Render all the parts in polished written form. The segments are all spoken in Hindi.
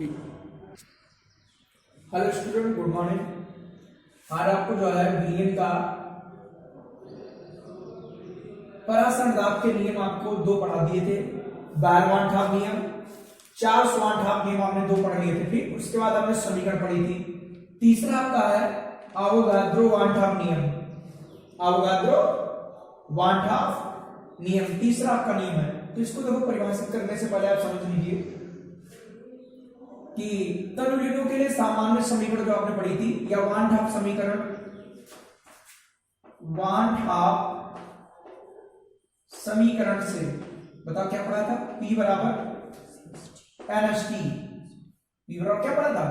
ठीक। Hello student, good morning. आज आपको जो है विलियम का परासरण दाब के नियम आपको दो पढ़ा दिए थे। बायरवान-ठाप नियम, चार्ल्स-वान-ठाप नियम आपने दो पढ़ लिए थे। ठीक, उसके बाद आपने समीकरण पढ़ी थी। तीसरा आपका है अवोगाद्रो-वान-ठाप नियम। अवोगाद्रो-वान-ठाप नियम तीसरा आपका नियम है। तो इसको देखो, परिभाषित करने से पहले आप समझ लीजिए कि तल विलीनों के लिए सामान्य समीकरण जो आपने पढ़ी थी, या वान-ठाप समीकरण, वान-ठाप समीकरण से बताओ क्या पढ़ा था? P बराबर NST। P बराबर क्या पढ़ा था?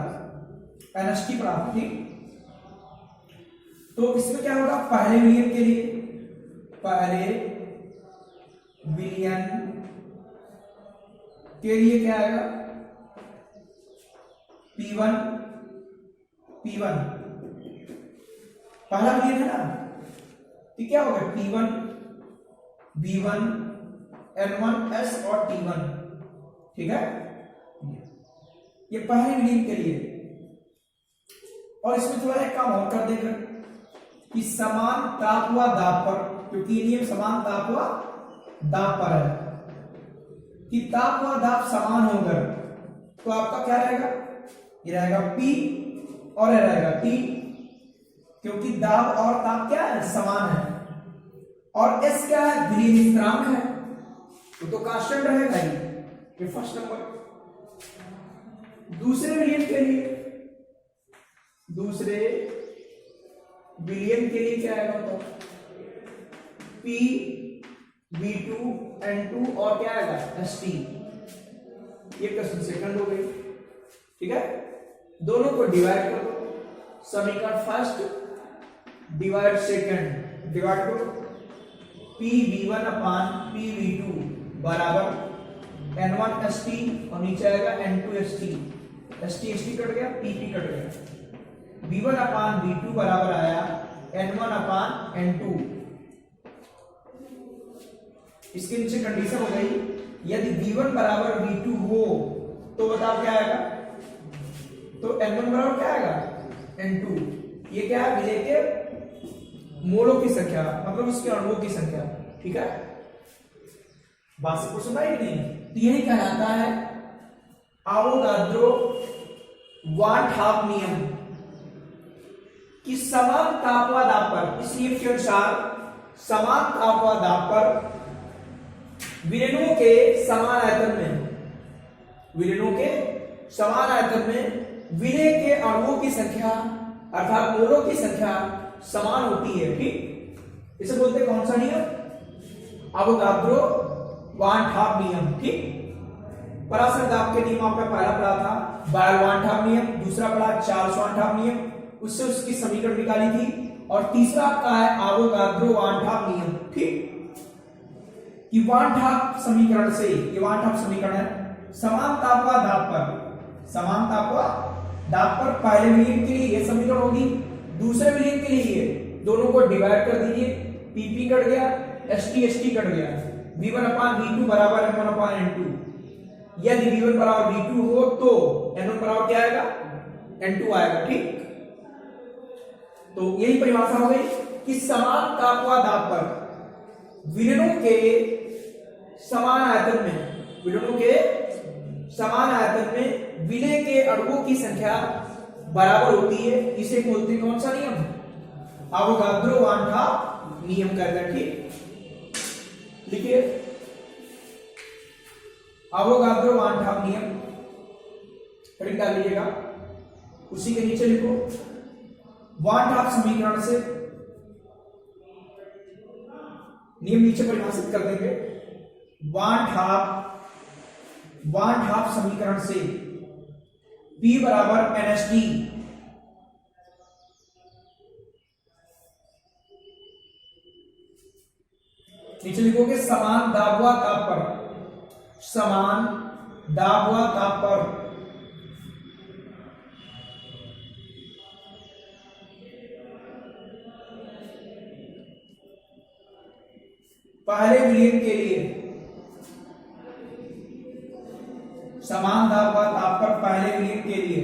NST पढ़ा था। ठीक, तो इसमें क्या होगा? पहले विलियन के लिए, पहले विलियन के लिए क्या आएगा? P1 पहला विलियन है ना, तो क्या हो गया? P1 B1 N1 S और T1। ठीक है, ये पहले विलियन के लिए। और इसमें थोड़ा एक काम और कर देगा कि समान ताप व दाब पर, क्योंकि ये नियम समान ताप व दाब पर है, कि ताप व दाब समान होकर तो आपका क्या रहेगा? ये रहेगा P और ये रहेगा T, क्योंकि दाब और ताप क्या है? समान है। और S क्या है? विलीन स्थिरांक है, तो कांस्टेंट रहेगा ही। ये फर्स्ट नंबर। दूसरे विलियन के लिए, दूसरे विलियन के लिए क्या आएगा? तो P V2 N2 और क्या आएगा? ST। ये क्वेश्चन सेकंड हो गई। ठीक है, दोनों को डिवाइड कर दो। समीकरण फर्स्ट डिवाइड सेकंड, डिवाइड करो। Pv1 अपान Pv2 बराबर N1 ST और नीचे आएगा N2 ST। ST कट गया, PP कट गया। V1 अपान V2 बराबर आया N1 अपान N2। इसके नीचे कंडीशन हो गई, यदि V1 बराबर V2 हो तो बताओ क्या आएगा? तो N1 बराबर क्या आएगा? N2। ये क्या है? विलेय के मोलों की संख्या, मतलब उसके अणुओं की संख्या। ठीक है, बात से कुछ सुना ही नहीं। तो यही कहलाता है अवोगाद्रो-वान-ठाप नियम, कि समान ताप व दाब पर, इस नियम के अनुसार समान ताप व दाब पर विलीनों के समान आयतन में, विलीनों के समान आयतन में विलेय के अणुओं की संख्या अर्थात मोलों की संख्या समान होती है। ठीक, इसे बोलते हैं कौन सा नियम? अवोगाद्रो-वान-ठाप नियम। ठीक, परासरण दाब के नियम आपने पहला पढ़ा था बायर-वान-ठाप नियम, दूसरा पढ़ा चार्ल्स-वान-ठाप नियम, उससे उसकी समीकरण निकाली थी, और तीसरा आपका है अवोगाद्रो-वान-ठाप नियम। ठीक, कि वान-ठाप समीकरण से, ये वान-ठाप समीकरण है, समान ताप व दाब पर, समान ताप व दाब पर पहले विलियन के लिए ये समीकरण होगी, दूसरे विलियन के लिए दोनों को डिवाइड कर दीजिए। PP कट गया, ST कट गया। V1 अपान V2 बराबर N1 अपान N2। यदि V1 बराबर V2 हो तो N1 बराबर क्या आएगा? N2 आएगा। ठीक, तो यही परिभाषा हो गई कि समान ताप व दाब पर विलीनों के समान आयतन में, विलीनों के समान आयतन में विलेय के अणुओं की संख्या बराबर होती है। इसे बोलते हैं कौन सा नियम? अवोगाद्रो-वान-ठाप नियम कहते हैं। ठीक, लिखिए अवोगाद्रो-वान-ठाप नियम, हेडिंग डाल लीजिएगा। उसी के नीचे लिखो वान-ठाप समीकरण से नियम नीचे परिभाषित कर देंगे। वान-ठाप समीकरण से P बराबर NST, नीचे लिखोगे समान दाब व ताप पर, समान दाब व ताप पर पहले विलियन के लिए, समान दाब व ताप पर पहले विलयन के लिए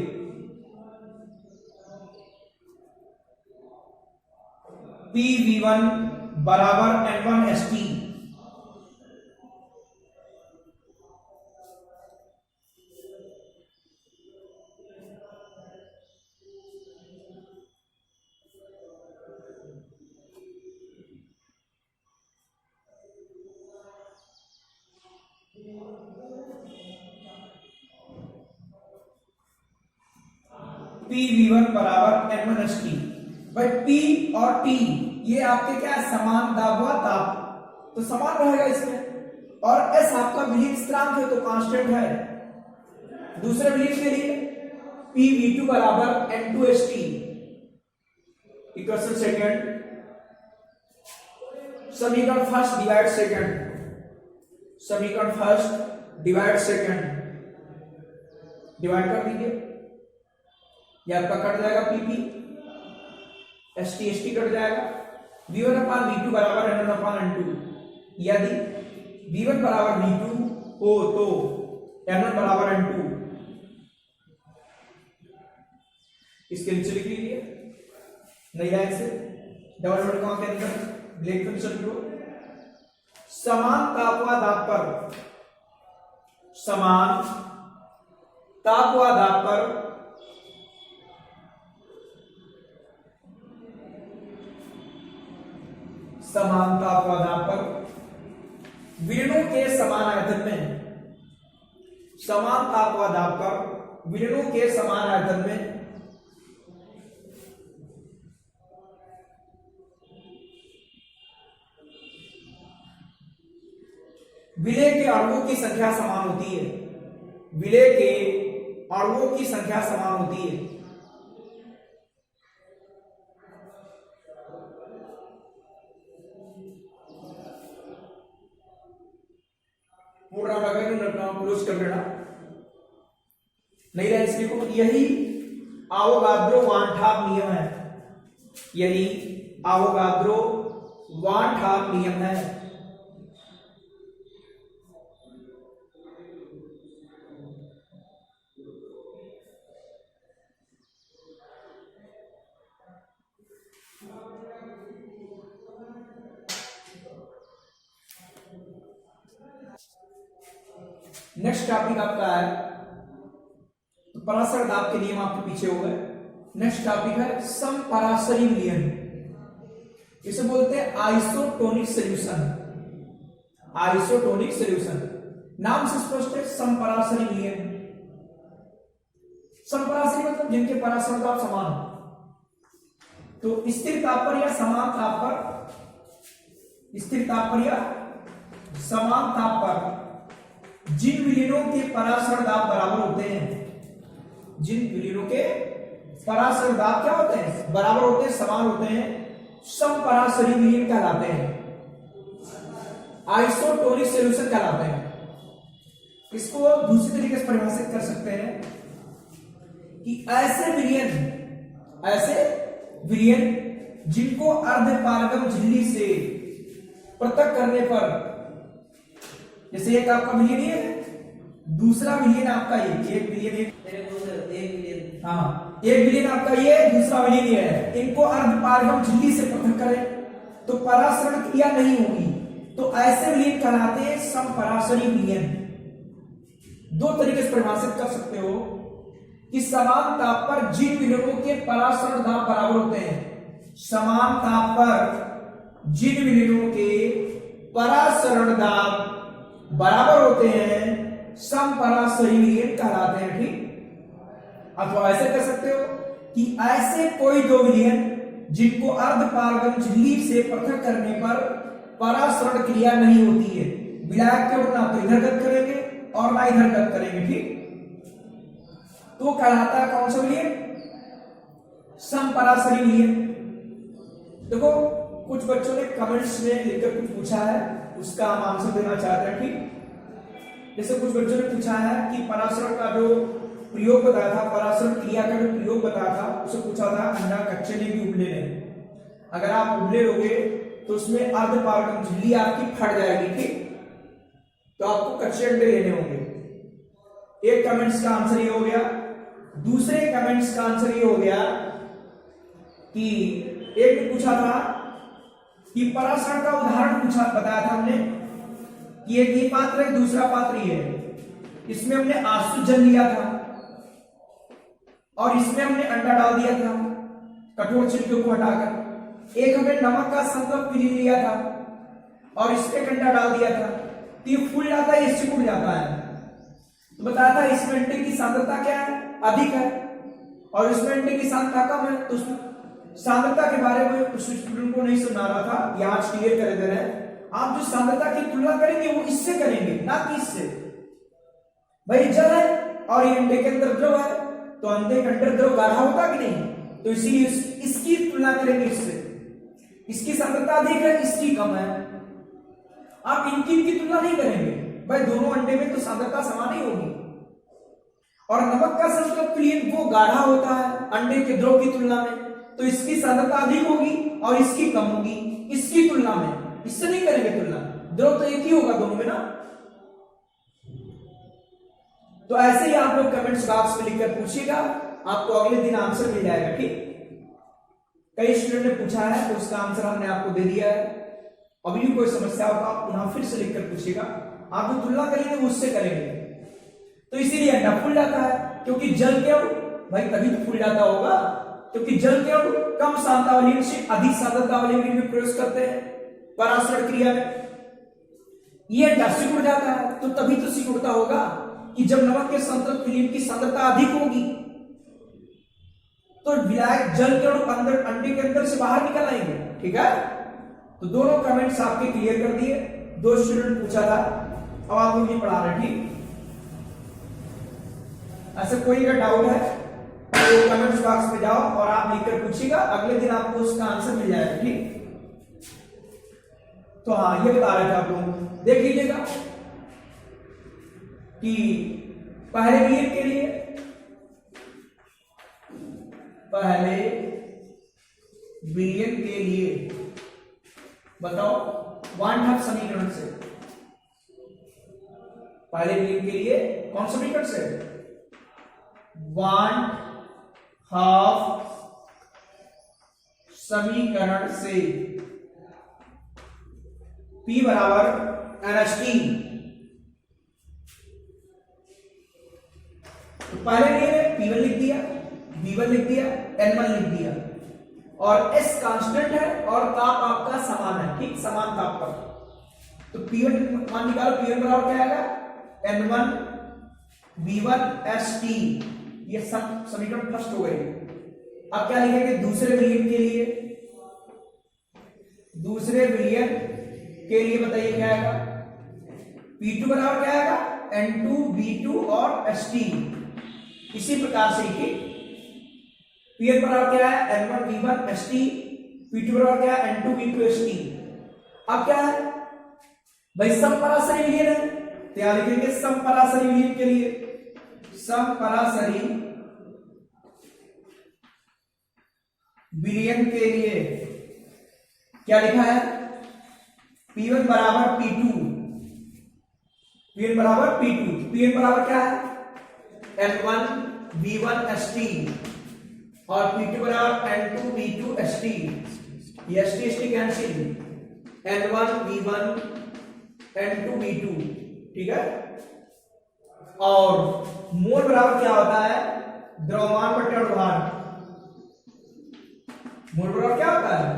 PV1 बराबर N1ST। PV1 बराबर N1ST। भाई P और T ये आपके क्या है, समान दाब हुआ ताप, तो समान रहेगा इसमें। और S आपका विलयन स्थिरांक है तो कांस्टेंट है। दूसरे विलयन के लिए PV2 बराबर N2ST। इक्वेशन सेकंड, समीकरण फर्स्ट डिवाइड सेकंड, समीकरण फर्स्ट डिवाइड सेकंड, डिवाइड कर दीजिए, यह आपका कट जाएगा PP, ST कट जाएगा। V1 अपान V2 बराबर N1 अपान N2। यदि V1 बराबर V2 हो तो N1 बराबर N2। इसके नीचे लिख लीजिए नई लाइन से, डबल डबल कॉमा के अंदर ब्लैक पेन से लिखो, समान ताप व दाब पर, समान ताप व दाब पर समान ताप व दाब पर विलयनों के समान आयतन में, समान ताप व दाब पर विलयनों के समान आयतन में विलय के अणुओं की संख्या समान होती है, विलय के अणुओं की संख्या समान होती है। पूरा क्लोज कर देना, नहीं लाइन लिखो, यही आवोगाद्रो वान-ठाप नियम है, यही आवोगाद्रो वान-ठाप नियम है। नेक्स्ट टॉपिक आपका है, तो परासर दाब के नियम आपके पीछे हो गए। नेक्स्ट टॉपिक है समपरासरी विलयन, इसे बोलते हैं आइसोटोनिक सॉल्यूशन, आइसोटोनिक सॉल्यूशन, नाम से स्पष्ट है समपरासरी विलयन। समपरासरी मतलब जिनके परासर दाब समान हो, तो स्थिर ताप पर या समान ताप पर, स्थिर ताप पर या समान ताप पर जिन विलयनों के परासर दाब बराबर होते हैं, जिन विलयनों के परासर दाब क्या होते हैं, बराबर होते हैं, समान होते हैं, समपरासरी विलयन कहलाते हैं, आइसोटोनिक सॉल्यूशन कहलाते हैं। इसको दूसरी तरीके से परिभाषित कर सकते हैं कि ऐसे विलयन जिनको अर्धपारगम झिल्ली से पृथक करने पर, जैसे एक आपका विलयन है, दूसरा विलयन आपका ये, एक विलयन, हाँ एक विलयन आपका ये, दूसरा विलयन ये है, इनको अर्धपारगम झिल्ली से पृथक करें तो परासरण क्रिया नहीं होगी, तो ऐसे विलयन कहलाते हैं समपरासरी विलयन। दो तरीके से परिभाषित कर सकते हो कि समान ताप पर जिन विलयनों के परासरण दाब बराबर होते हैं, समान ताप पर जिन विलयनों के परासरण दाब बराबर होते हैं समपरासरी विलयन कहलाते हैं। ठीक, अथवा ऐसे कर सकते हो कि ऐसे कोई दो विलयन जिनको अर्धपारगम झिल्ली से पृथक करने पर परासरण क्रिया नहीं होती है, विलायक के ना तो इधर गत करेंगे और ना इधर गत करेंगे, ठीक, तो कहलाता है कौन सा विलयन, समपरासरी विलयन। देखो कुछ बच्चों ने कमेंट्स में लिखकर कुछ पूछा है, उसका हम आंसर देना चाहते हैं। ठीक, जैसे कुछ बच्चों ने पूछा है कि परासरण का जो प्रयोग बताया था, परासरण क्रिया का जो प्रयोग बताया था, उसे पूछा था अंडा कच्चे ने भी उबले ने, अगर आप उबले लोगे तो उसमें अर्धपारगम झिल्ली आपकी फट जाएगी, ठीक, तो आपको कच्चे अंडे लेने होंगे। एक कमेंट्स का आंसर ये हो गया दूसरे कमेंट्स का आंसर ये हो गया कि एक ने पूछा था कि पराशर का उदाहरण पूछा, बताया था हमने कि एक ये पात्र है, दूसरा पात्र ये है। इसमें हमने आंसू जल लिया था और इसमें हमने अंडा डाल दिया था कठोर छिलके को हटाकर। एक हमने नमक का संतृप्त पी लिया था और इसमें अंडा डाल दिया था, तो ये फूल जाता है, ये सिकुड़ जाता है। तो बताया था इसमें अंडे की सांद्रता क्या है, अधिक है, और इसमें अंडे की सांद्रता कम है। तो सांद्रता के बारे में कुछ स्टूडेंट को नहीं सुना रहा था, यहाँ क्लियर कर दे रहे हैं। आप जो सांद्रता की तुलना करेंगे वो इससे करेंगे, ना कि इससे। भाई जल है और ये अंडे के अंदर द्रव है, तो अंडे के अंदर द्रव गाढ़ा होता कि नहीं, तो इसीलिए इसकी तुलना करेंगे इससे। इसकी सांद्रता अधिक है, इसकी कम है। आप इनकी तुलना नहीं करेंगे, भाई दोनों अंडे में तो सांद्रता समान ही होगी। और नमक का संतृप्त विलयन वो गाढ़ा होता है अंडे के द्रव की तुलना में, तो इसकी सांद्रता अधिक होगी और इसकी कम होगी इसकी तुलना में। इससे नहीं करेंगे तुलना, द्रव तो एक ही होगा दोनों में ना। तो ऐसे ही आप लोग कमेंट्स बॉक्स में लिखकर पूछिएगा, आपको अगले दिन आंसर मिल जाएगा। ठीक, कई स्टूडेंट ने पूछा है तो उसका आंसर हमने आपको दे दिया है। अभी भी कोई समस्या हो तो आप पुनः फिर से लिखकर पूछिएगा। आप जो तुलना करेंगे वो उससे करेंगे। तो इसीलिए अंडा फूल जाता है, क्योंकि जल क्यों, भाई तभी तो फूल जाता होगा, क्योंकि जल क्यों कम सांद्रता वाले से अधिक सांद्रता वाले में प्रवेश करते हैं परासरण क्रिया में। ये अंडा सिकुड़ जाता है, तो तभी तो सिकुड़ता होगा कि जब नमक के संतृप्त विलयन की सांद्रता अधिक होगी, तो विलायक जल के अणु अंदर अंडे के अंदर से बाहर निकल आएंगे। ठीक है, तो दोनों कमेंट्स आपके क्लियर कर दिए। दो स्टूडेंट पूछा था, अब आप लोग ये पढ़ा रहे। ठीक, ऐसे कोई अगर डाउट है तो कमेंट्स बॉक्स में जाओ और आप लिखकर पूछिएगा, अगले दिन आपको उसका आंसर मिल जाएगा। ठीक, तो हाँ ये बता रहे थे आप लोग, देख लीजिएगा कि पहले विलयन के लिए, पहले विलयन के लिए बताओ वान-हाफ समीकरण से, पहले विलयन के लिए कौन समीकरण से, वान-हाफ समीकरण से P बराबर NH3। तो पहले लिए P1 लिख दिया, B1 लिख दिया, N1 लिख दिया, और S कांस्टेंट है और ताप आपका समान है। ठीक, समान ताप पर। तो P1 मान निकालो, P1 बराबर क्या आएगा, N1 B1 ST। ये सब समीकरण फर्स्ट हो गई। अब क्या लिखेंगे दूसरे विलयन के लिए, दूसरे विलयन के लिए बताइए क्या आएगा, P2 बराबर क्या आएगा, N2 B2 और ST। इसी प्रकार से ही P1 बराबर क्या है, N1 B1 ST, P2 बराबर क्या है, N2 B2 ST। अब क्या है भाई, समपराशरी विलयन है, तो यहां लिखेंगे समपराशरी विलयन के लिए, समपराशरी विलयन के लिए क्या लिखा है, P1 बराबर P2, P1 बराबर P2, P1 बराबर क्या है, N1 B1 ST, और P2 बराबर N2 B2 ST। ये ST ST cancel, N1 B1 N2 B2। ठीक है, और मोल बराबर क्या होता है, द्रव्यमान बटे अणुभार। मोल बराबर क्या होता है,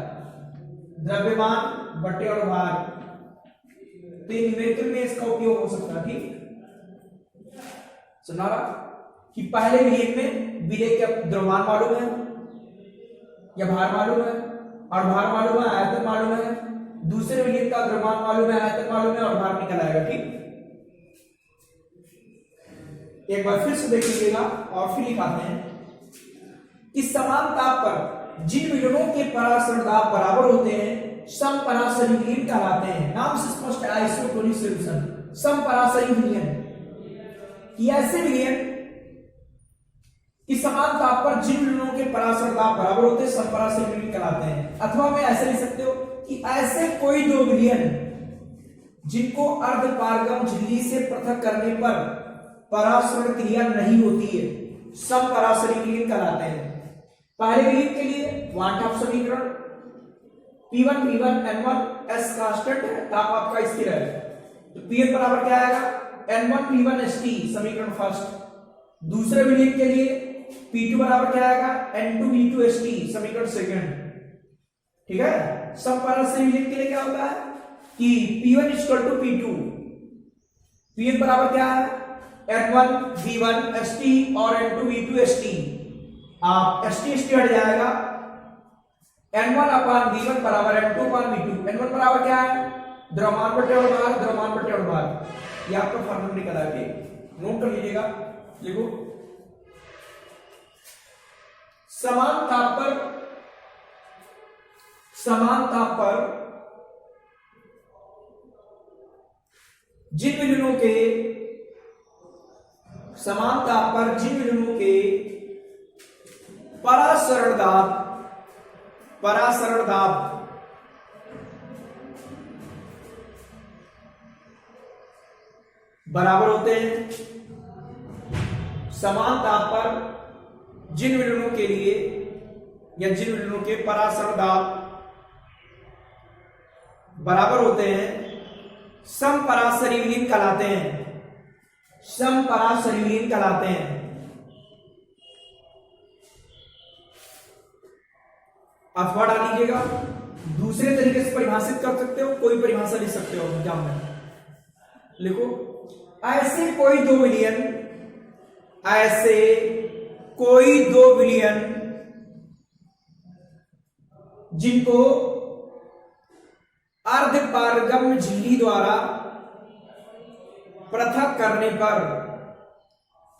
द्रव्यमान बटे अणुभार। तो ये न्यूमेरिकल में इसका उपयोग हो सकता है। ठीक, सुना कि पहले विलयन में विलय का द्रव्यमान मालूम है या भार मालूम है, और भार मालूम है, आयतन मालूम है। दूसरे विलयन का द्रव्यमान मालूम है, आयतन मालूम है, और भार निकल आएगा। ठीक, एक बार फिर से देख लीजिएगा और फिर लिखाते हैं कि समान ताप पर जिन विलयनों के परासरण दाब बराबर होते हैं समपराशरी विलयन कहलाते हैं। नाम से स्पष्ट है, आइसोटोनिक सॉल्यूशन, समपराशरी विलयन। कि ऐसे विलयन कि समान ताप पर जिन विलयनों के परासरण दाब बराबर होते हैं समपराशरी विलयन कहलाते हैं। अथवा मैं ऐसे लिख सकते हो कि ऐसे कोई दो विलयन जिनको अर्धपारगम झिल्ली से पृथक करने पर परासरण क्रिया नहीं होती है, समपराशरी विलीन कहलाते हैं। पहले विलीन के लिए वन हाफ समीकरण P1 V1 N1 S constant है, ताप आपका स्थिर है, तो Pn बराबर क्या आएगा N1 V1 ST समीकरण फर्स्ट। दूसरे विलीन के लिए P2 बराबर क्या आएगा N2 V2 ST समीकरण सेकंड। ठीक है, समपराशरी विलीन के लिए क्या होता है कि P1 P2, Pn बराबर क्या है N1 V1 ST और N2 V2 ST। आप ST हट जाएगा, N1 अपान V1 बराबर N2 अपान V2। N1 बराबर क्या है द्रव्यमान बटे अणुभार, द्रव्यमान बटे अणुभार। ये आपका फॉर्मूला निकल आएगा, नोट कर लीजिएगा। देखो समान ताप पर जिन विलयनों के समान ताप पर जिन विलयनों के परासरण दाब बराबर होते हैं, समान ताप पर जिन विलयनों के लिए या जिन विलयनों के परासरण दाब बराबर होते हैं, समपराशरी विलीन कहलाते हैं, समपराशरी विलीन कहलाते हैं। अथवा डाल लीजिएगा, दूसरे तरीके से परिभाषित कर सकते हो, कोई परिभाषा लिख सकते हो एग्जाम में। लिखो ऐसे कोई दो विलयन जिनको अर्धपारगम्य झिल्ली द्वारा पृथक करने पर,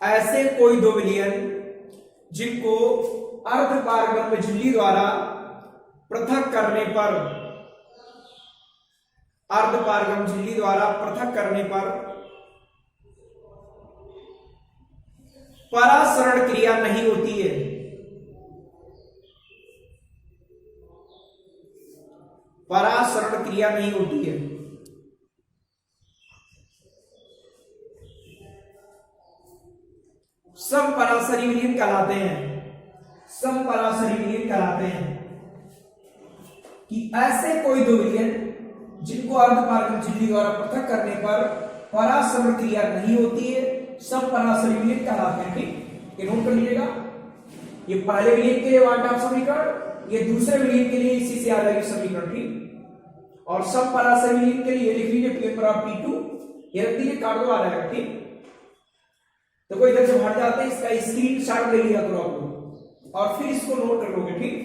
ऐसे कोई दो विलयन जिनको अर्धपारगम्य झिल्ली द्वारा पृथक करने पर, अर्धपारगम झिल्ली द्वारा पृथक करने पर परासरण क्रिया नहीं होती है, परासरण क्रिया नहीं होती है। समपराशरी विलीन कहलाते हैं, समपराशरी विलीन कहलाते हैं कि ऐसे कोई दो विलयन जिनको अर्धपारगम झिल्ली द्वारा पृथक करने पर परासरण क्रिया नहीं होती है, समपराशरी विलीन कहलाते हैं। ठीक, ये नोट कर लीजिएगा। ये पहले विलीन के लिए वन हाफ समीकरण, ये दूसरे विलीन के लिए इसी से आ जाएगी समीकरण। ठीक, और समपराशरी विलीन के लिए लिख लीजिए P1 बराबर P2, ये रख दीजिए, काट दो, आ जाएगा। ठीक, तो कोई इधर से हट जाते हैं, इसका स्क्रीनशॉट ले लिया करो आप लोग और फिर इसको नोट कर लोगे। ठीक,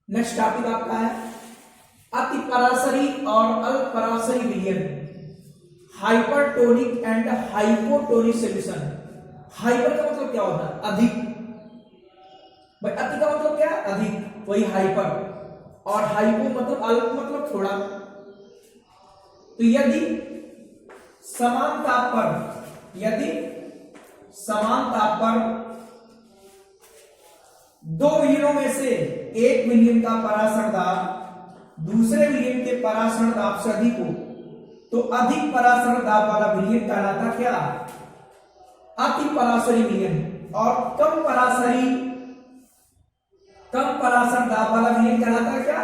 नेक्स्ट टॉपिक आपका है अतिपराशरी और अल्पपराशरी विलयन, hypertonic and hypotonic solution. Hyper का मतलब क्या होता है अधिक, भाई अति का मतलब क्या है अधिक, वही हाइपर, और हाइपो मतलब अल्प मतलब थोड़ा। तो यदि समान ताप पर दो विलयनों में से एक विलयन का परासरण दाब दूसरे विलयन के परासरण दाब से अधिक हो, तो अधिक परासरण दाब वाला विलयन कहलाता क्या अतिपराशरी विलयन, और कम परासरण दाब वाला विलयन कहलाता क्या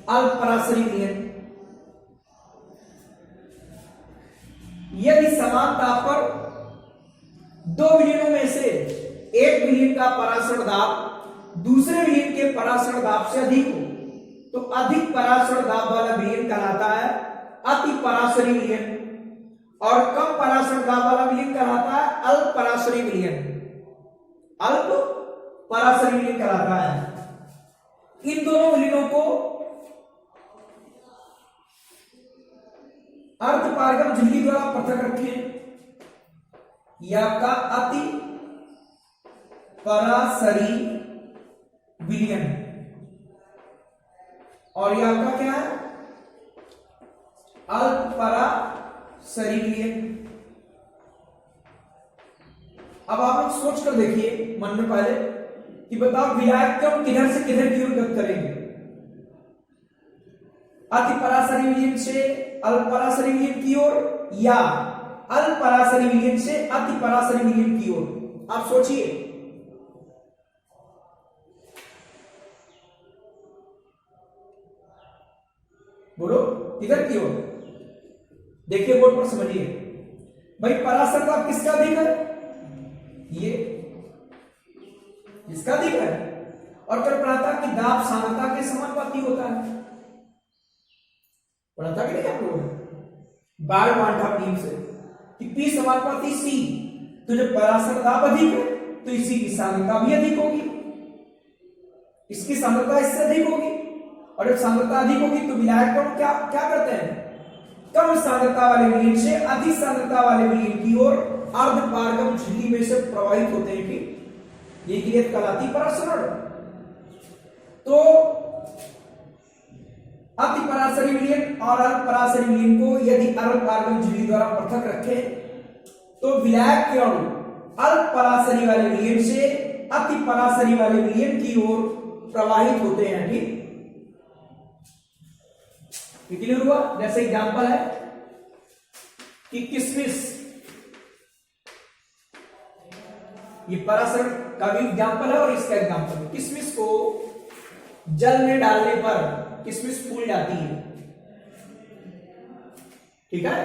अल्पपराशरी विलयन। यदि समान ताप पर दो विलयनों में से एक विलयन का परासरण दाब दूसरे विलयन के परासरण दाब से अधिक हो, तो अधिक परासरण दाब वाला विलयन कहलाता है अतिपराशरी विलयन, और कम परासरण दाब वाला विलयन कहलाता है अल्पपराशरी विलयन, अल्पपराशरी विलयन कहलाता है। इन दोनों विलयनों को अर्धपारगम झिल्ली द्वारा पृथक रखें, यह आपका अति पराशरी विलयन, और यह आपका क्या है अल्पपराशरी विलयन। अब आप लोग सोच कर देखिए मन में पहले कि बताओ विलायक को हम किधर से किधर की ओर गत करेंगे, अतिपराशरी विलयन से अल्पपराशरी विलयन की ओर या अल्प परासरी विलयन से अति परासरी विलयन की ओर। आप सोचिए, बोलो किधर की ओर? देखिए बोर्ड पर समझिए भाई, परासर दाब किसका अधिक है? ये इसका अधिक है। और फिर पढ़ा था कि दाब सांद्रता के समानुपाती होता है, पढ़ा था कि नहीं आप लोगों ने बाल-वांठा नियम से कि P समानुपाती C। तो जब परासर दाब अधिक है तो इसी की सांद्रता भी अधिक होगी, इसकी सांद्रता इससे अधिक होगी। और जब सांद्रता अधिक होगी तो विलायक कण क्या क्या करते हैं? कम सांद्रता वाले विलयन से अधिक सांद्रता वाले विलयन की ओर अर्धपारगम झिल्ली में से प्रवाहित होते हैं। ठीक, ये क्रिया कहलाती परासरण। तो अति परासरी विलयन और अल्प परासरी विलयन को यदि अर्धपारगम झिल्ली द्वारा पृथक रखें तो विलायक के अणु अल्प परासरी वाले विलयन से अति परासरी वाले विलयन की ओर प्रवाहित होते हैं। ठीक, क्लियर हुआ? जैसे एग्जांपल है कि किशमिश, ये परासरण का भी एग्जांपल है और इसका एग्जांपल है। किशमिश को जल में डालने पर किशमिश फूल जाती है। ठीक है,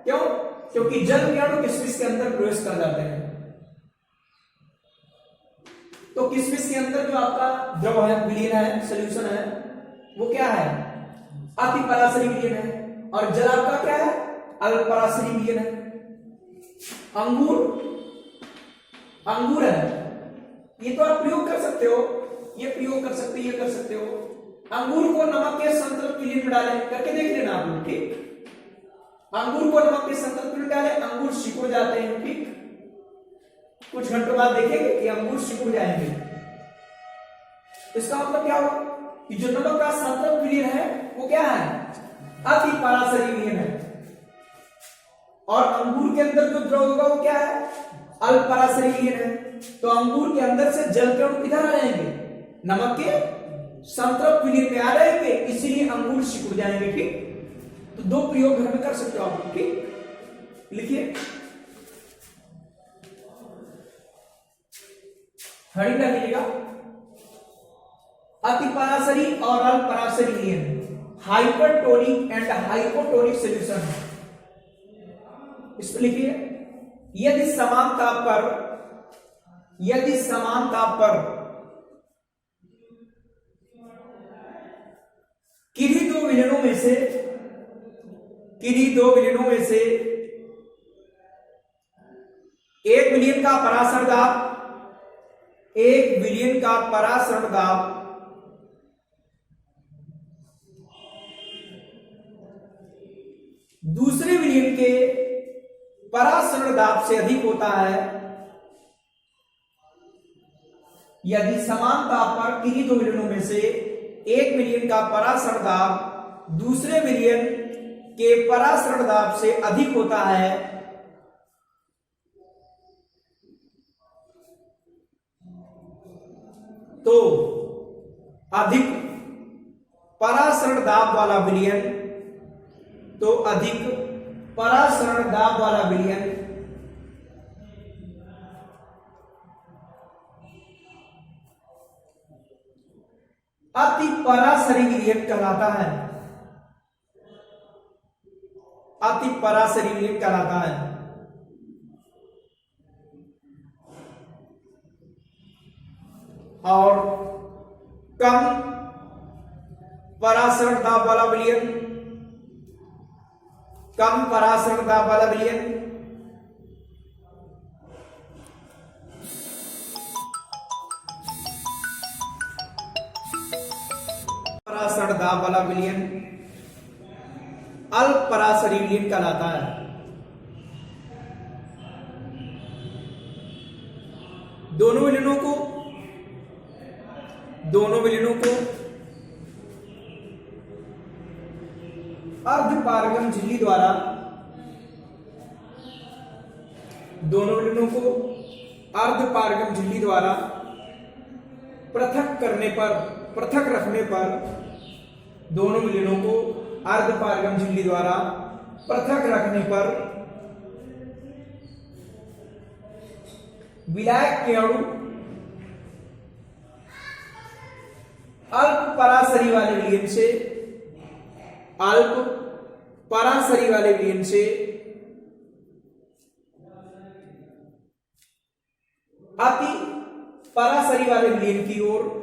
क्यों? क्योंकि जल के अणु किशमिश के अंदर प्रवेश कर जाते हैं। तो किशमिश के अंदर जो आपका द्रव है, विलयन है, सॉल्यूशन है, वो क्या है? अति परासरी विलयन है। और जल आपका क्या है? अल्प परासरी विलयन है। अंगूर है, ये तो आप प्रयोग कर सकते हो, ये प्रयोग कर सकते, ये कर सकते हो। अंगूर को नमक के संतृप्त विलयन में डालें, करके देख लेना आप लोग। ठीक, अंगूर को नमक के संतृप्त में डालें, अंगूर सिकुड़ जाते हैं। ठीक, कुछ घंटों बाद देखेंगे कि अंगूर सिकुड़ जाएंगे। इसका मतलब क्या हुआ कि जो नमक का संतृप्त विलयन है वो क्या है? अति परासरी विलयन है। और अंगूर के अंदर जो द्रव होगा वो क्या है? अल्प परासरी विलयन है। तो अंगूर के अंदर से जल के अणु किधर आ जाएंगे? नमक के संतृप्त विलयन में आ जाएंगे, इसीलिए अंगूर सिकुड़ जाएंगे। ठीक, तो दो प्रयोग घर में कर सकते हो आप। ठीक, लिखिए, हरी कर लीजिएगा। अति परासरी और अल्प परासरी विलयन हाइपरटोनिक एंड हाइपोटोनिक सॉल्यूशन। इसको लिखिए, यदि समान ताप पर किन्हीं दो विलयनों में से एक विलयन का परासरण दाब दूसरे विलयन के परासरण दाब से अधिक होता है। यदि समान ताप पर किन्हीं दो विलयनों में से एक विलयन का परासरण दाब दूसरे विलयन के परासरण दाब से अधिक होता है तो अधिक परासरण दाब वाला विलयन अति परासरी विलयन कहलाता है। अति परासरी विलयन कहलाता है। और कम परासरण दाब वाला विलयन परासरण दाब वाला विलयन अल्प परासरी विलयन कहलाता है। दोनों विलयनों को अर्धपारगम झिल्ली द्वारा पृथक रखने पर दोनों विलयनों को अर्धपारगम झिल्ली द्वारा पृथक रखने पर विलायक के अणु अल्प परासरी वाले विलयन से अल्प परासरी वाले विलयन से अति परासरी वाले विलयन की ओर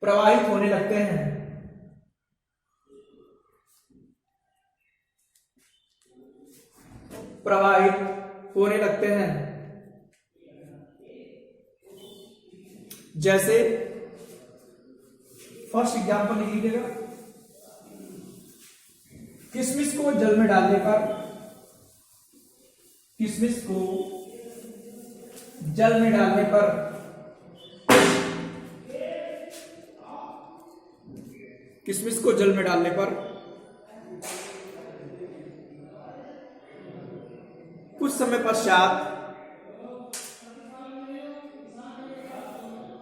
प्रवाहित होने लगते हैं। प्रवाहित होने लगते हैं। जैसे फर्स्ट एग्जांपल लिख लीजिएगा, किशमिश को जल में डालने पर, किशमिश को जल में डालने पर किशमिश को जल में डालने पर कुछ समय पश्चात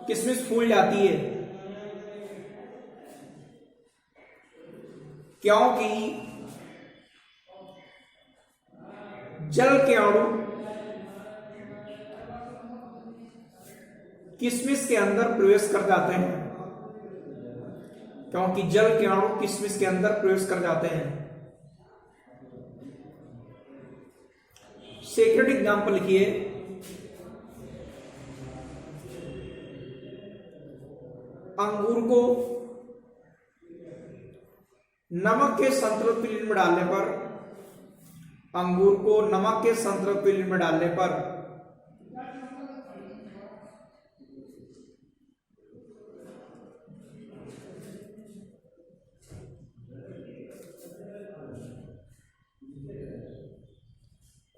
किशमिश फूल जाती है, क्योंकि जल के अणु किशमिश के अंदर प्रवेश कर जाते हैं, क्योंकि जल के अणु किशमिश के अंदर प्रवेश कर जाते हैं। सेकेंड एग्जांपल लिखिए, अंगूर को नमक के संतृप्त विलयन में डालने पर, अंगूर को नमक के संतृप्त विलयन में डालने पर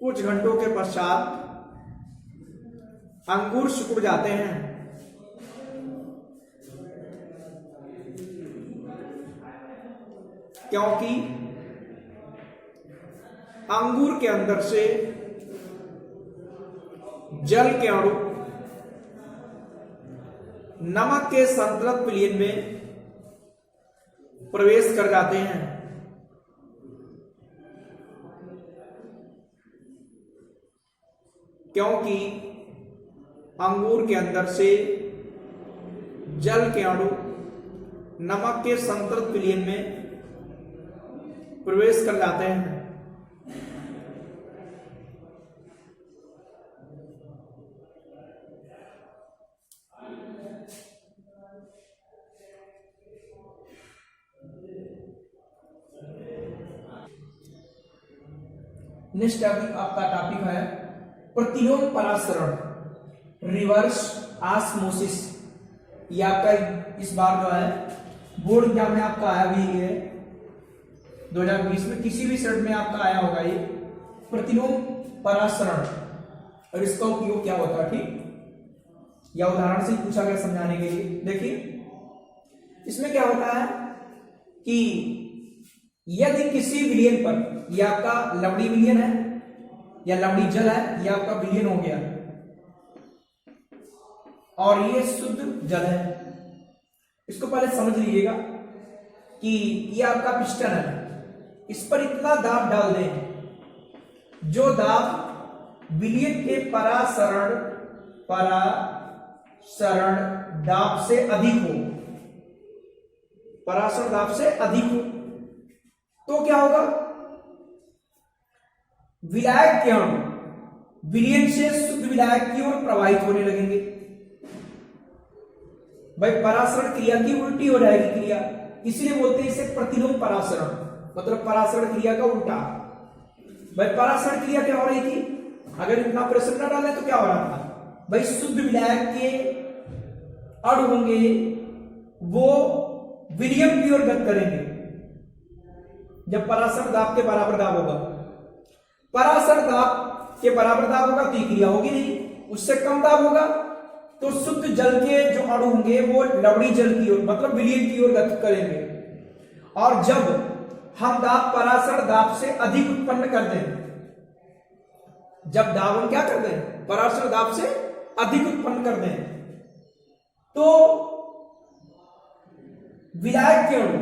कुछ घंटों के पश्चात अंगूर सिकुड़ जाते हैं, क्योंकि अंगूर के अंदर से जल के अणु नमक के संतृप्त विलयन में प्रवेश कर जाते हैं। क्योंकि अंगूर के अंदर से जल के अणु नमक के संतृप्त विलयन में प्रवेश कर जाते हैं। नेक्स्ट टॉपिक आपका टॉपिक है प्रतिलोम परासरण, रिवर्स ऑस्मोसिस। ये आपका इस बार जो है बोर्ड एग्जाम में आपका आया भी है 2020 में, किसी भी सेट में आपका आया होगा ये प्रतिलोम परासरण, और इसका उपयोग क्या होता है, ठीक, या उदाहरण से पूछा गया समझाने के लिए। देखिए इसमें क्या होता है कि यदि किसी विलयन पर, यह आपका लवणी विलयन है या लवणी जल है, यह आपका विलयन हो गया और ये शुद्ध जल है। इसको पहले समझ लीजिएगा कि ये आपका पिस्टन है, इस पर इतना दाब डाल दें जो दाब विलयन के परासरण दाब से अधिक हो, परासरण दाब से अधिक हो, तो क्या होगा, विलायक के अणु विलयन से शुद्ध विलायक की ओर प्रवाहित होने लगेंगे। भाई परासरण क्रिया की उल्टी हो जाएगी क्रिया, इसलिए बोलते हैं इसे प्रतिलोम परासरण, मतलब परासरण क्रिया का उल्टा। भाई परासरण क्रिया क्या हो रही थी, अगर इतना प्रेशर न डाले तो क्या हो रहा था, भाई शुद्ध विलायक के अणु होंगे वो विलयन की ओर गति करेंगे। जब परासरण दाब के बराबर दाब होगा, परासरण दाब के बराबर दाब होगा तो ये क्रिया होगी नहीं, उससे कम दाब होगा तो शुद्ध जल के जो अणु होंगे वो लवणी जल की ओर, मतलब विलयन की ओर गति करेंगे। और जब हम दाब परासरण दाब से अधिक उत्पन्न कर दें, जब दाब हम क्या कर दें, परासरण दाब से अधिक उत्पन्न कर दें, तो विलायक के अणु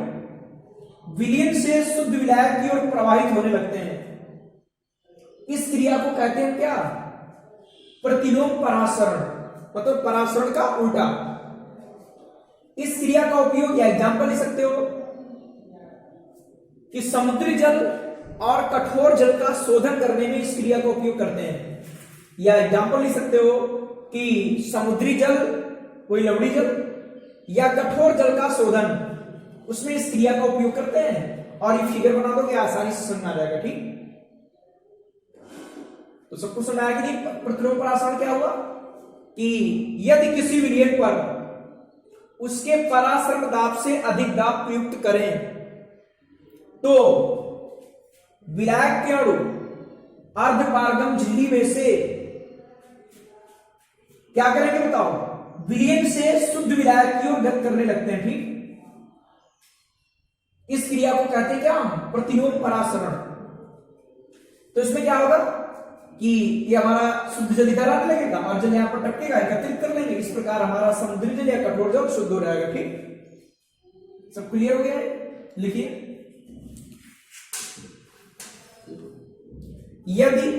विलयन से शुद्ध विलायक की ओर प्रवाहित होने लगते हैं। इस क्रिया को कहते हैं क्या? प्रतिलोम परासरण, मतलब परासरण का उल्टा। इस क्रिया का उपयोग या एग्जाम्पल ले सकते हो कि समुद्री जल और कठोर जल का शोधन करने में इस क्रिया का उपयोग करते हैं। या एग्जाम्पल ले सकते हो कि समुद्री जल, कोई लवणी जल या कठोर जल का शोधन, उसमें इस क्रिया का उपयोग करते हैं। और ये फिगर बना दो कि आसानी से समझ में आ जाएगा। ठीक, तो सबको समझ आया कि नहीं? प्रतिलोम परासरण क्या हुआ कि यदि किसी विलयन पर उसके परासरण दाब से अधिक दाब प्रयुक्त करें तो विलायक के अणु अर्धपारगम झिल्ली में से क्या करेंगे बताओ? विलयन से शुद्ध विलायक की ओर गति करने लगते हैं। ठीक, इस क्रिया को कहते हैं क्या? प्रतिलोम परासरण। तो इसमें क्या होगा कि ये हमारा शुद्ध जल इधर आने लगेगा और जल यहां पर टपकेगा, एकत्रित कर लेंगे। इस प्रकार हमारा समुद्री जल या कठोर जल शुद्ध हो जाएगा। ठीक, सब क्लियर हो गया है? लिखिए, यदि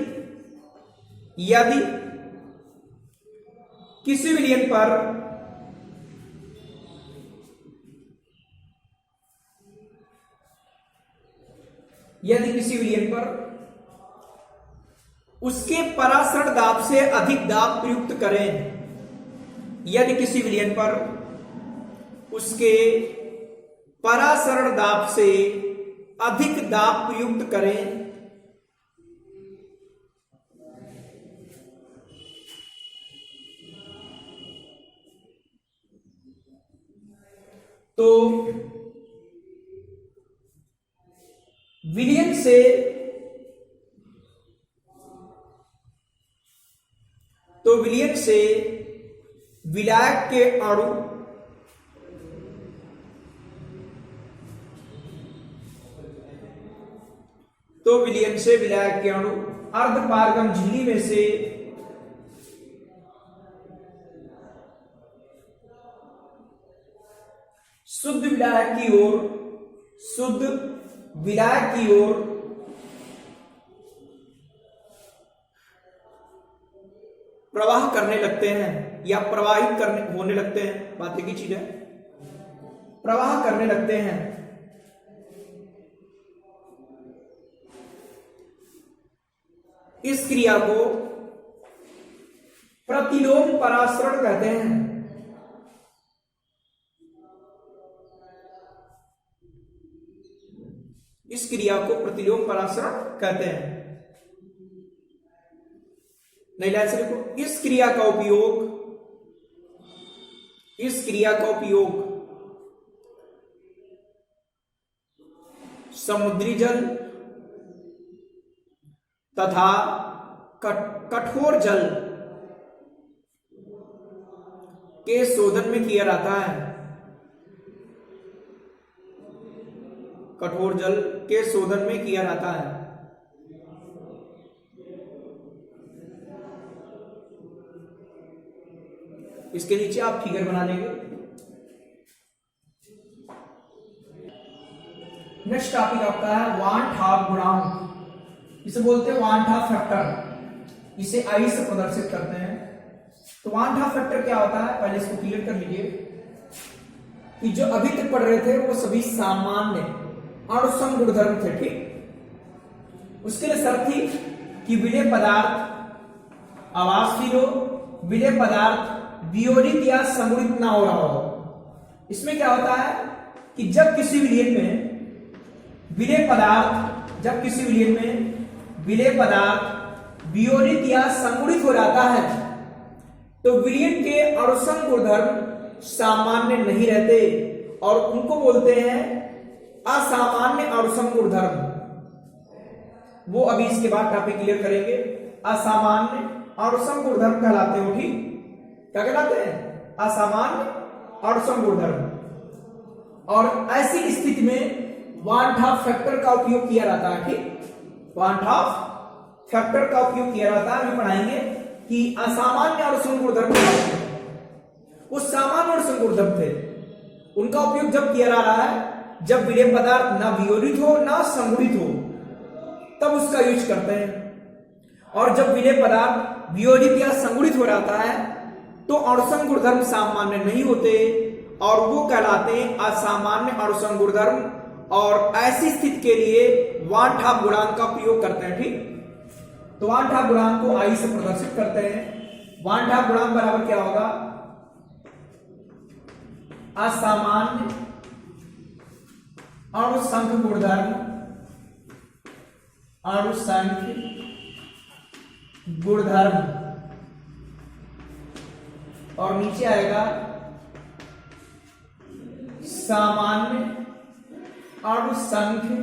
किसी विलयन पर उसके परासरण दाब से अधिक दाब प्रयुक्त करें, यदि किसी विलयन पर उसके परासरण दाब से अधिक दाब प्रयुक्त करें तो विलयन से विलायक के अणु अर्धपारगम झिल्ली में से शुद्ध विलायक की ओर प्रवाह करने लगते हैं या प्रवाहित होने लगते हैं। बात एक ही चीज है, प्रवाह करने लगते हैं। इस क्रिया को प्रतिलोम परासरण कहते हैं। इस क्रिया को प्रतिलोम परासरण कहते हैं। नई लाइन से लिखो, इस क्रिया का उपयोग समुद्री जल तथा कठोर जल के शोधन में किया जाता है। कठोर जल के शोधन में किया जाता है। इसके नीचे आप फिगर बना लेंगे। नेक्स्ट टॉपिक आपका है वान ठाप गुणांक। इसे बोलते हैं वान ठाप फैक्टर। इसे आई से प्रदर्शित करते हैं। तो वान ठाप फैक्टर क्या होता है, पहले इसको क्लियर कर लीजिए कि जो अभी तक पढ़ रहे थे वो सभी सामान्य अणुसम गुणधर्म थे। ठीक, उसके लिए शर्त थी कि विलेय पदार्थ आवासहीन हो, विलेय पदार्थ वियोजित या संगुणित ना हो रहा हो। इसमें क्या होता है कि जब किसी विलयन में विलेय पदार्थ वियोजित या संगुणित हो जाता है तो विलयन के अणुसम गुणधर्म सामान्य नहीं रहते और उनको बोलते हैं असामान्य अणुसम गुणधर्म। वो अभी इसके बाद टॉपिक क्लियर करेंगे। असामान्य अणुसम गुणधर्म कहलाते हो। ठीक, क्या कहलाते हैं? असामान्य अणुसम गुणधर्म। और ऐसी स्थिति में वान ठाप फैक्टर का उपयोग किया जाता है। ठीक, वान ठाप फैक्टर का उपयोग किया जाता है। हम पढ़ाएंगे कि असामान्य अणुसम गुणधर्म वो सामान्य अणुसम गुणधर्म थे, उनका उपयोग जब किया जा रहा है जब विलेय पदार्थ ना वियोजित हो ना संगुणित हो तब उसका यूज करते हैं। और जब विलेय पदार्थ वियोजित या संगुणित हो जाता है तो अणुसंग गुणधर्म सामान्य नहीं होते और वो कहलाते हैं असामान्य अणुसंग गुणधर्म। और ऐसी स्थिति के लिए वान ठाप गुणांक का प्रयोग करते हैं। ठीक, तो वान ठाप गुणांक को आई से प्रदर्शित करते हैं। वान ठाप गुणांक बराबर क्या होगा? असामान्य अणुसंख्य गुणधर्म, अणुसंख्य गुणधर्म, और नीचे आएगा सामान्य अणुसंख्य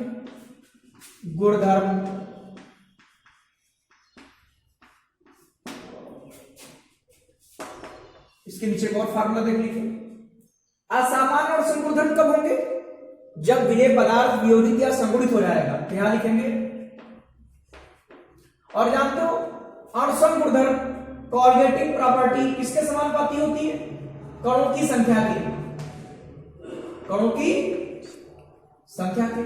गुणधर्म। इसके नीचे एक और फार्मूला देख लीजिए। असामान्य अणुसंख्य गुणधर्म कब होंगे? जब विलेय पदार्थ वियोजित या संगुणित हो जाएगा, तो यहां लिखेंगे। और जानते हो अणुसंख्य गुणधर्म कोऑर्डिनेटिंग प्रॉपर्टी किसके समानुपाती होती है? कणों की संख्या के, कणों की संख्या के।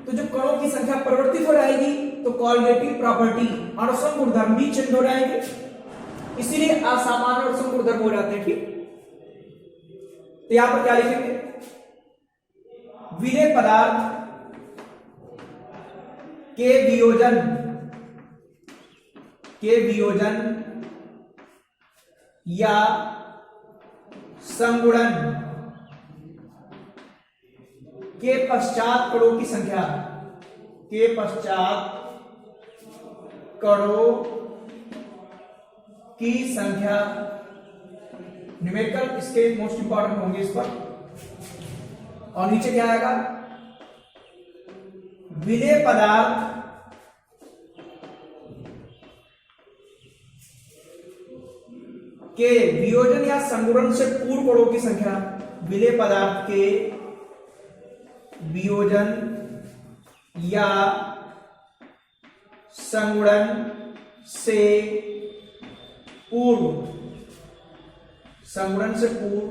तो जब कणों की संख्या परिवर्तित हो जाएगी तो कोऑर्डिनेटिंग प्रॉपर्टी अणुसंख्य गुणधर्म भी चेंज हो जाएंगे, इसीलिए असामान्य अणुसंख्य गुणधर्म हो जाते हैं। ठीक, तो यहां पर क्या लिखेंगे? विलेय पदार्थ के वियोजन या संगुणन के पश्चात कणों की संख्या, के पश्चात कणों की संख्या, न्यूमेरिकल इसके मोस्ट इंपॉर्टेंट होंगे इस पर। और नीचे क्या आएगा? विलेय पदार्थ के वियोजन या संगुणन से पूर्व कणों की संख्या, विलेय पदार्थ के वियोजन या संगुणन से पूर्व, संगुणन से पूर्व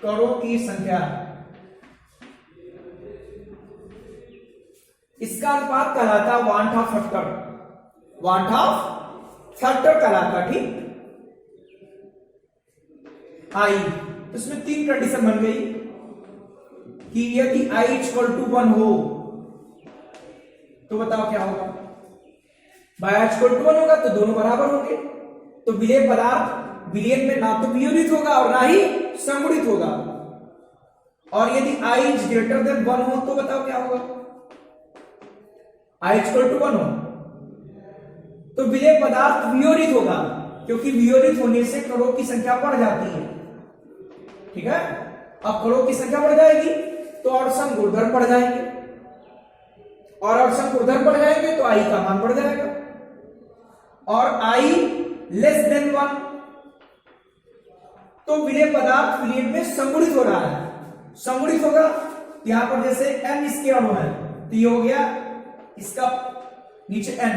कणों की संख्या, इसका अनुपात कहलाता वान ठाप फैक्टर, वान ठाप फैक्टर कहलाता। ठीक, आई, इसमें तीन कंडीशन बन गई कि यदि i = 1 हो तो बताओ क्या होगा? भाई i = 1 होगा तो दोनों बराबर होंगे, तो विलेय पदार्थ विलयन में ना तो वियोजित होगा और ना ही संगुणित होगा। और यदि i > 1 हो तो बताओ क्या होगा? i = 1 हो तो विलेय पदार्थ वियोजित होगा, क्योंकि वियोजित होने से कणों की संख्या बढ़ जाती है। ठीक है, अब कणों की संख्या बढ़ जाएगी तो अणुसंख्य गुणधर्म बढ़ जाएंगे, और अणुसंख्य गुणधर्म बढ़ जाएंगे तो आई का मान बढ़ जाएगा। और i < 1 तो विलेय पदार्थ विलयन में संगुणित हो रहा है, संगुणित होगा। यहां पर जैसे n इसके अणु है तो ये हो गया इसका नीचे n,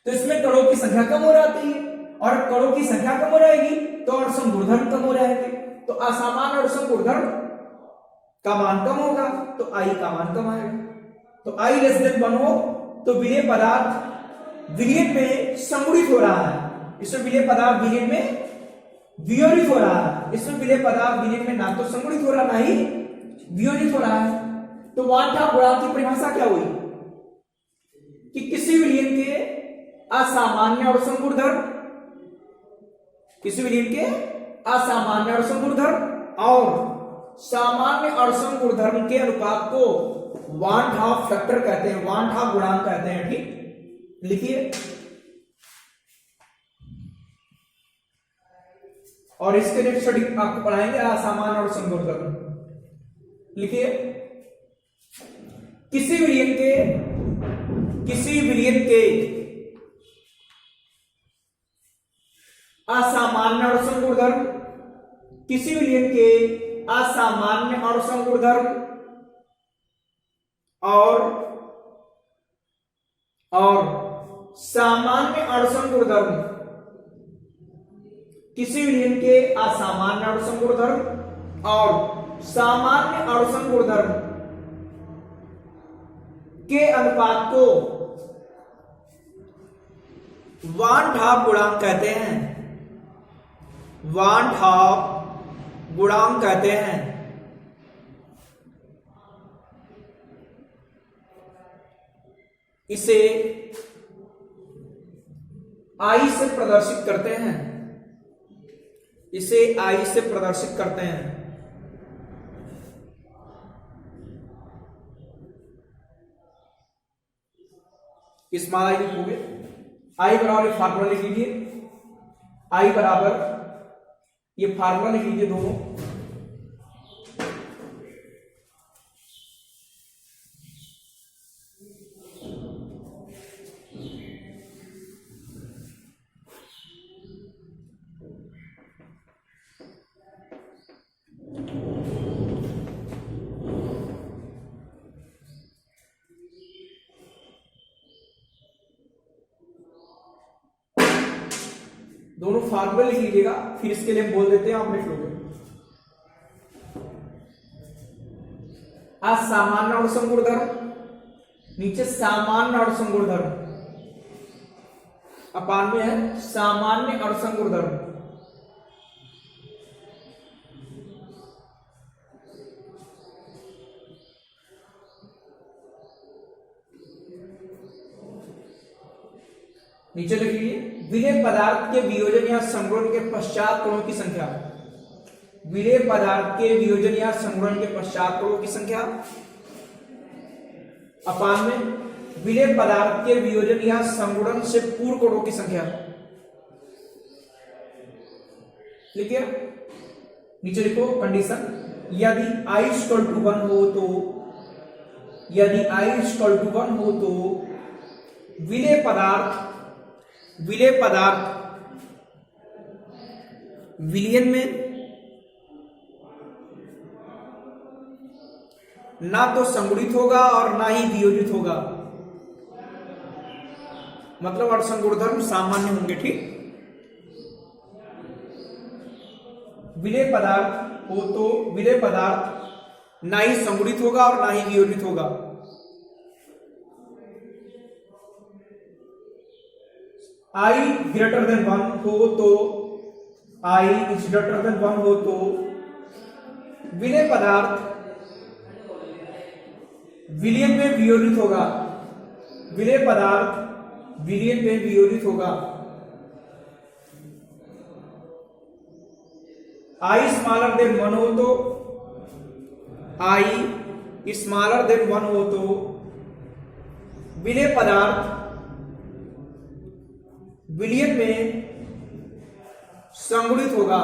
तो इसमें कणों की संख्या कम हो जाती है, और कणों की संख्या कम हो जाएगी तो अणुसंख्य गुणधर्म कम हो जाएंगे, तो असामान्य अणुसंख्य गुणधर्म का मान कम होगा तो I का मान कम आएगा। तो I < 1 हो तो विलेय पदार्थ विलयन में संगुणित हो रहा है, इसमें विलेय पदार्थ विलयन में वियोजित हो रहा है, इसमें विलेय पदार्थ विलयन में ना तो संगुणित हो रहा ना ही वियोजित हो रहा है। तो वान ठाप गुणांक की परिभाषा क्या हुई कि किसी विलयन के असामान्य अणुसंख्य गुणधर्म, किसी विलयन के असामान्य अणुसंख्य गुणधर्म और सामान्य अणुसंख्य गुणधर्म के अनुपात को वान ठाप फैक्टर कहते हैं, वान ठाप गुणांक कहते हैं। ठीक, लिखिए। और इसके नेक्स्ट स्टडी आपको पढ़ाएंगे असामान्य अणुसंख्य गुणधर्म। लिखिए, किसी विलयन के असामान्य अणुसंख्य गुणधर्म, किसी विलयन के असामान्य अणुसंख्य गुणधर्म और सामान्य अणुसंख्य गुणधर्म, किसी विलयन के असामान्य अणुसंख्य गुणधर्म और सामान्य अड़सन गुणधर्म के अनुपात को वान ठाप गुणांक कहते हैं। वान ठाप गुणांक कहते हैं। इसे आई से प्रदर्शित करते हैं। इसे आई से प्रदर्शित करते हैं। इस मान आई लिखोगे, आई बराबर एक फार्मूला लिख लीजिए। आई बराबर ये फार्मूला लिख लीजिए दोनों। दोनों फार्मूला लिख लीजिएगा, फिर इसके लिए हम बोल देते हैं, आप लिख लोगे। आज सामान्य अड़सन गुणधर्म, नीचे सामान्य अड़सन गुणधर्म, अपान में है सामान्य अड़सन गुणधर्म। नीचे लिख लीजिए, विलेय पदार्थ के वियोजन या संगुणन के पश्चात कणों की संख्या। विलेय पदार्थ के वियोजन या संगुणन के पश्चात कणों की संख्या अपान में विलेय पदार्थ के वियोजन या संगुणन से पूर्व कणों की संख्या। ठीक है, नीचे लिखो कंडीशन, यदि i इक्वल टू 1 हो तो, यदि i इक्वल टू 1 हो तो विलेय पदार्थ विलयन में ना तो संगुणित होगा और ना ही वियोजित होगा। मतलब अड़सन गुणधर्म सामान्य होंगे। ठीक, विलेय पदार्थ हो तो विलेय पदार्थ ना ही संगुणित होगा और ना ही वियोजित होगा। I ग्रेटर देन 1 हो तो, I इज ग्रेटर देन 1 हो तो विलेय पदार्थ विलयन में वियोजित होगा। विलेय पदार्थ विलयन में वियोजित होगा। I स्मॉलर देन 1 हो तो, I स्मॉलर देन 1 हो तो विलेय पदार्थ विलयन में संगुणित होगा।